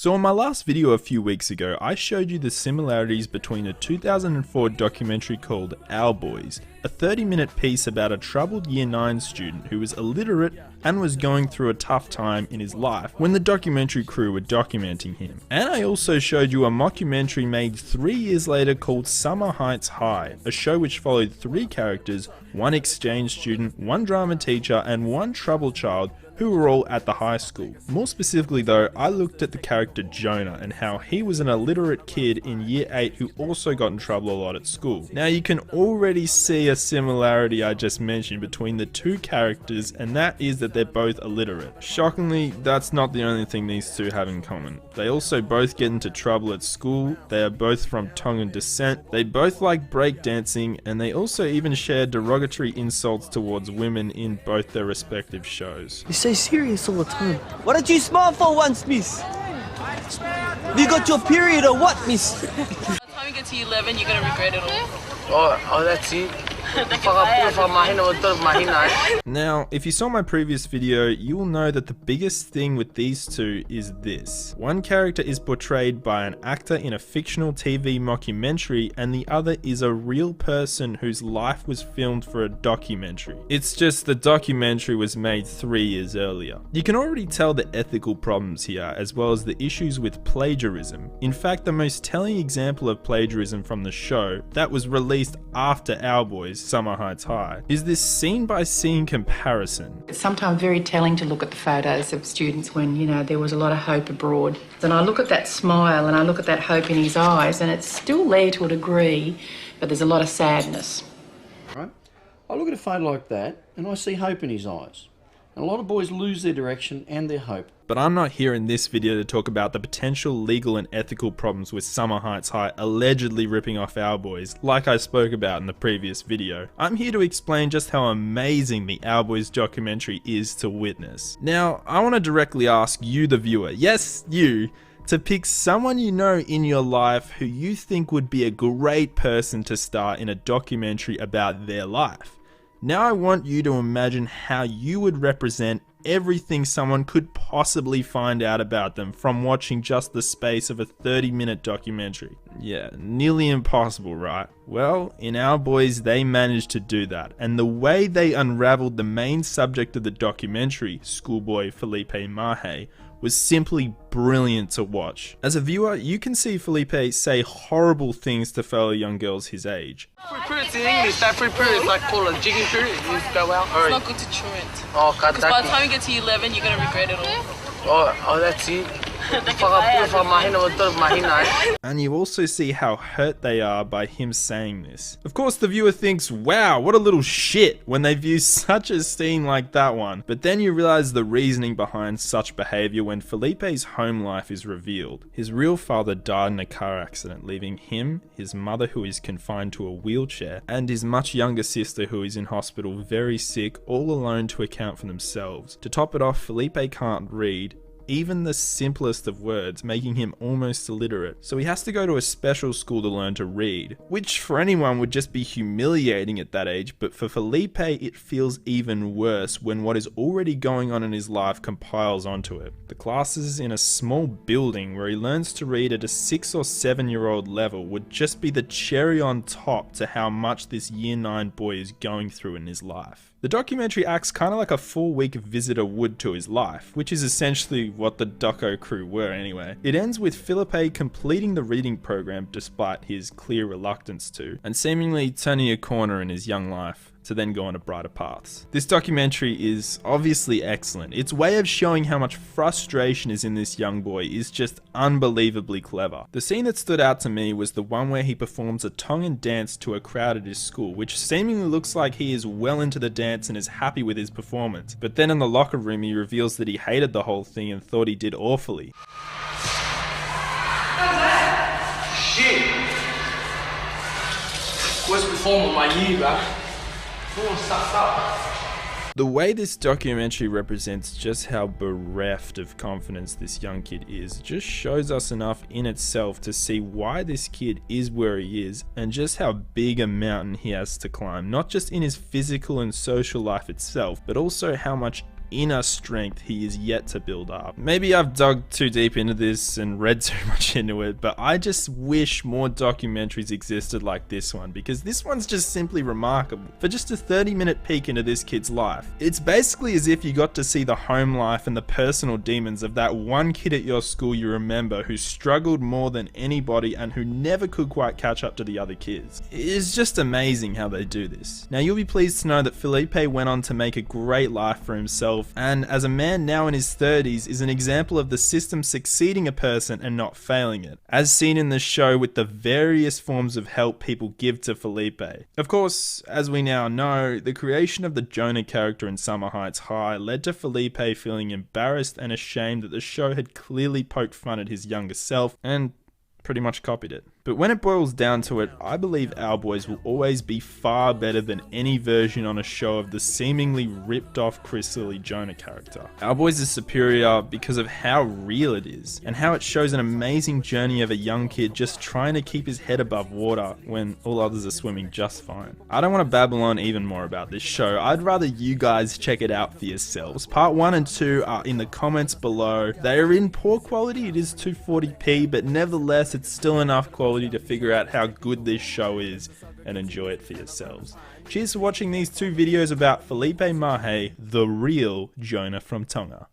So in my last video a few weeks ago, I showed you the similarities between a 2004 documentary called Our Boys, a 30-minute piece about a troubled Year 9 student who was illiterate and was going through a tough time in his life when the documentary crew were documenting him. And I also showed you a mockumentary made 3 years later called Summer Heights High, a show which followed 3 characters, 1 exchange student, 1 drama teacher, and 1 troubled child who were all at the high school. More specifically though, I looked at the character Jonah and how he was an illiterate kid in year 8 who also got in trouble a lot at school. Now you can already see a similarity I just mentioned between the 2 characters, and that is that they're both illiterate. Shockingly, that's not the only thing these 2 have in common. They also both get into trouble at school, they are both from Tongan descent, they both like breakdancing, and they also even share derogatory insults towards women in both their respective shows. So serious all the time. Why don't you smile for once, miss? You got your period or what, miss? By the time you get to 11, you're gonna regret it all. Oh, that's it. Now, if you saw my previous video, you will know that the biggest thing with these 2 is this. One character is portrayed by an actor in a fictional TV mockumentary, and the other is a real person whose life was filmed for a documentary. It's just the documentary was made 3 years earlier. You can already tell the ethical problems here, as well as the issues with plagiarism. In fact, the most telling example of plagiarism from the show that was released after Our Boys, Summer Heights High, is this scene-by-scene comparison. It's sometimes very telling to look at the photos of students when, you know, there was a lot of hope abroad. And I look at that smile and I look at that hope in his eyes, and it's still there to a degree, but there's a lot of sadness. Right? I look at a photo like that and I see hope in his eyes. And a lot of boys lose their direction and their hope. But I'm not here in this video to talk about the potential legal and ethical problems with Summer Heights High allegedly ripping off Our Boys, like I spoke about in the previous video. I'm here to explain just how amazing the Our Boys documentary is to witness. Now, I want to directly ask you, the viewer, yes, you, to pick someone you know in your life who you think would be a great person to star in a documentary about their life. Now I want you to imagine how you would represent everything someone could possibly find out about them from watching just the space of a 30-minute documentary. Yeah, nearly impossible, right? Well, in Our Boys they managed to do that, and the way they unraveled the main subject of the documentary, schoolboy Felipe Mahe, was simply brilliant to watch. As a viewer, you can see Felipe say horrible things to fellow young girls his age. Free periods in English, that free period is like called a jigging period. You just go out. It's not good to chew it. Oh, Because by the time you get to 11, you're gonna regret it all. Oh, that's it. And you also see how hurt they are by him saying this. Of course, the viewer thinks, wow, what a little shit, when they view such a scene like that one. But then you realize the reasoning behind such behavior when Felipe's home life is revealed. His real father died in a car accident, leaving him, his mother who is confined to a wheelchair, and his much younger sister who is in hospital very sick, all alone to account for themselves. To top it off, Felipe can't read even the simplest of words, making him almost illiterate. So he has to go to a special school to learn to read, which for anyone would just be humiliating at that age, but for Felipe it feels even worse when what is already going on in his life compiles onto it. The classes in a small building where he learns to read at a 6 or 7-year-old level would just be the cherry on top to how much this year 9 boy is going through in his life. The documentary acts kind of like a 4-week visitor would to his life, which is essentially what the doco crew were anyway. It ends with Felipe completing the reading program despite his clear reluctance to, and seemingly turning a corner in his young life to then go on to brighter paths. This documentary is obviously excellent. Its way of showing how much frustration is in this young boy is just unbelievably clever. The scene that stood out to me was the one where he performs a Tongan dance to a crowd at his school, which seemingly looks like he is well into the dance and is happy with his performance. But then in the locker room he reveals that he hated the whole thing and thought he did awfully. Shit! Worst performer of my year, bro. The way this documentary represents just how bereft of confidence this young kid is just shows us enough in itself to see why this kid is where he is and just how big a mountain he has to climb, not just in his physical and social life itself, but also how much inner strength he is yet to build up. Maybe I've dug too deep into this and read too much into it, but I just wish more documentaries existed like this one, because this one's just simply remarkable. For just a 30-minute peek into this kid's life, it's basically as if you got to see the home life and the personal demons of that one kid at your school you remember who struggled more than anybody and who never could quite catch up to the other kids. It's just amazing how they do this. Now, you'll be pleased to know that Felipe went on to make a great life for himself, and as a man now in his 30s is an example of the system succeeding a person and not failing it, as seen in the show with the various forms of help people give to Felipe. Of course, as we now know, the creation of the Jonah character in Summer Heights High led to Felipe feeling embarrassed and ashamed that the show had clearly poked fun at his younger self and pretty much copied it. But when it boils down to it, I believe Our Boys will always be far better than any version on a show of the seemingly ripped off Chris Lilley Jonah character. Our Boys is superior because of how real it is, and how it shows an amazing journey of a young kid just trying to keep his head above water when all others are swimming just fine. I don't want to babble on even more about this show. I'd rather you guys check it out for yourselves. Part 1 and 2 are in the comments below. They are in poor quality, it is 240p, but nevertheless it's still enough quality to figure out how good this show is and enjoy it for yourselves. Cheers for watching these two videos about Felipe Mahe, the real Jonah from Tonga.